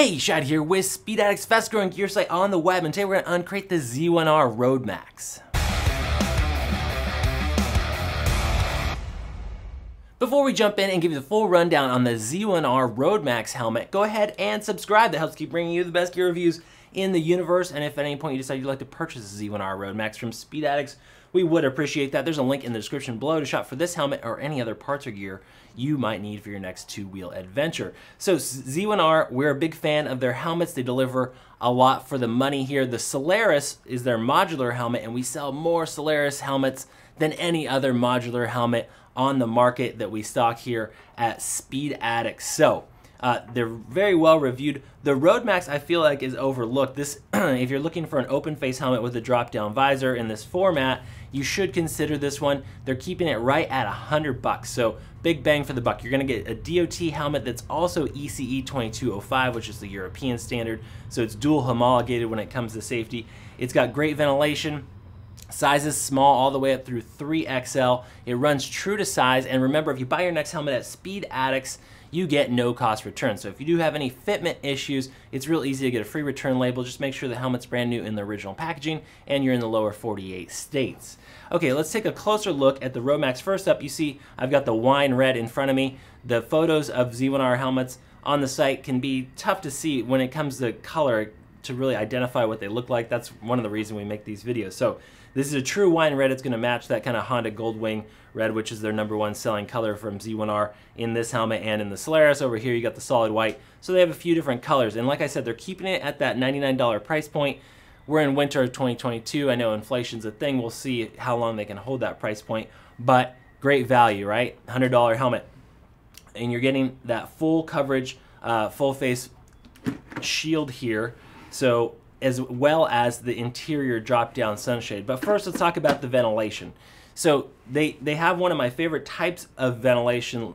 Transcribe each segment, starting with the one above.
Hey, Shad here with Speed Addict's fast growing gear site on the web, and today we're going to uncrate the Z1R Road Maxx. Before we jump in and give you the full rundown on the Z1R Road Maxx helmet, go ahead and subscribe. That helps keep bringing you the best gear reviews in the universe. And if at any point you decide you'd like to purchase the Z1R Road Maxx from Speed Addicts, we would appreciate that. There's a link in the description below to shop for this helmet or any other parts or gear you might need for your next two-wheel adventure. So Z1R, we're a big fan of their helmets. They deliver a lot for the money here. The Solaris is their modular helmet, and we sell more Solaris helmets than any other modular helmet on the market that we stock here at Speed Addicts. So they're very well reviewed. The Road Maxx, I feel like, is overlooked. This, if you're looking for an open face helmet with a drop down visor in this format, you should consider this one. They're keeping it right at $100, so big bang for the buck. You're gonna get a DOT helmet that's also ECE 2205, which is the European standard, so it's dual homologated when it comes to safety. It's got great ventilation. Sizes small all the way up through 3XL. It runs true to size, and remember, if you buy your next helmet at Speed Addicts, you get no cost return. So if you do have any fitment issues, it's real easy to get a free return label. Just make sure the helmet's brand new in the original packaging and you're in the lower 48 states. Okay, let's take a closer look at the Road Maxx. First up, you see I've got the wine red in front of me. The photos of Z1R helmets on the site can be tough to see when it comes to color to really identify what they look like. That's one of the reasons we make these videos. So this is a true wine red. It's going to match that kind of Honda Goldwing red, which is their #1 selling color from Z1R in this helmet and in the Solaris. Over here you got the solid white. So they have a few different colors, and like I said, they're keeping it at that $99 price point. We're in winter of 2022. I know inflation's a thing. We'll see how long they can hold that price point, but great value, right? $100 helmet, and you're getting that full coverage, full face shield here, so as well as the interior drop-down sunshade. But first, let's talk about the ventilation. So they have one of my favorite types of ventilation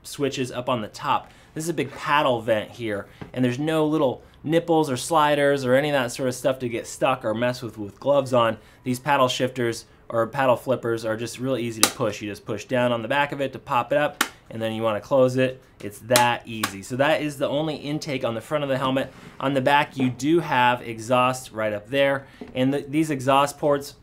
switches up on the top. This is a big paddle vent here, and there's no little nipples or sliders or any of that sort of stuff to get stuck or mess with gloves on. These paddle shifters or paddle flippers are just really easy to push. You just push down on the back of it to pop it up, and then you want to close it. It's that easy. So that is the only intake on the front of the helmet. On the back, you do have exhaust right up there, and these exhaust ports,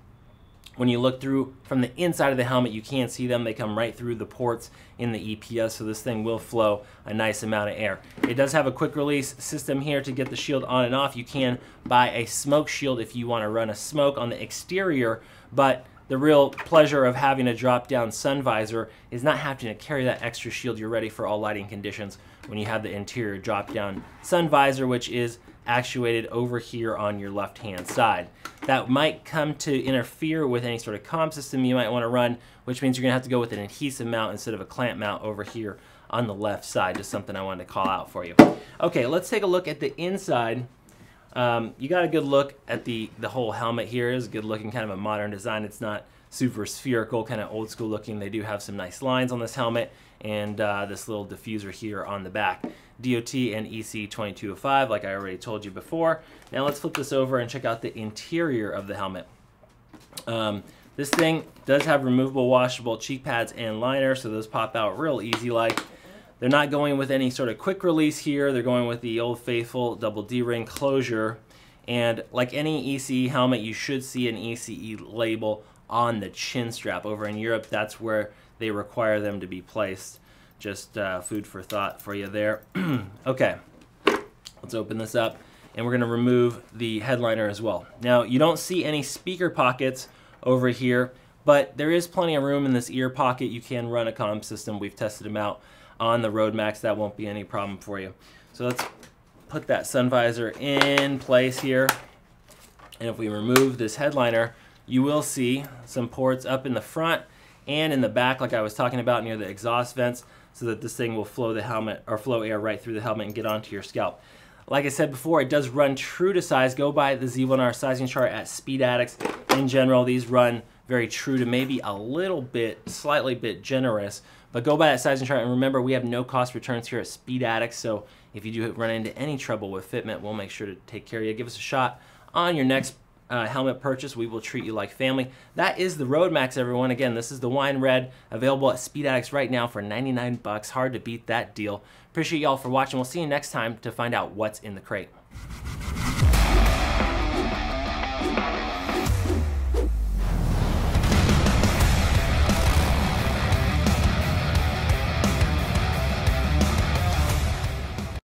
when you look through from the inside of the helmet, you can't see them. They come right through the ports in the EPS, so this thing will flow a nice amount of air. It does have a quick release system here to get the shield on and off. You can buy a smoke shield if you want to run a smoke on the exterior, but the real pleasure of having a drop-down sun visor is not having to carry that extra shield. You're ready for all lighting conditions when you have the interior drop-down sun visor, which is actuated over here on your left-hand side. That might come to interfere with any sort of comm system you might want to run, which means you're going to have to go with an adhesive mount instead of a clamp mount over here on the left side. Just something I wanted to call out for you. Okay, let's take a look at the inside. You got a good look at the whole helmet here. It is a good looking, kind of a modern design. It's not super spherical, kind of old school looking. They do have some nice lines on this helmet, and this little diffuser here on the back. DOT and ECE 2205, like I already told you before. Now let's flip this over and check out the interior of the helmet. This thing does have removable washable cheek pads and liner, so those pop out real easy like. They're not going with any sort of quick release here. They're going with the old faithful double D-ring closure. And like any ECE helmet, you should see an ECE label on the chin strap. Over in Europe, that's where they require them to be placed. Just food for thought for you there. Okay, let's open this up, and we're going to remove the headliner as well. Now, you don't see any speaker pockets over here, but there is plenty of room in this ear pocket. You can run a comm system. We've tested them out on the Road Maxx. That won't be any problem for you. So let's put that sun visor in place here, and if we remove this headliner, you will see some ports up in the front and in the back, like I was talking about, near the exhaust vents, so that this thing will flow the helmet, or flow air right through the helmet and get onto your scalp. Like I said before, it does run true to size. Go by the Z1R sizing chart at Speed Addicts. In general, these run very true to, maybe a little bit, slightly bit generous, but go by that sizing chart, and remember, we have no cost returns here at Speed Addicts, so if you do run into any trouble with fitment, we'll make sure to take care of you. Give us a shot on your next helmet purchase. We will treat you like family. That is the Road Maxx, everyone. Again, this is the wine red, available at Speed Addicts right now for $99. Hard to beat that deal. Appreciate y'all for watching. We'll see you next time to find out what's in the crate.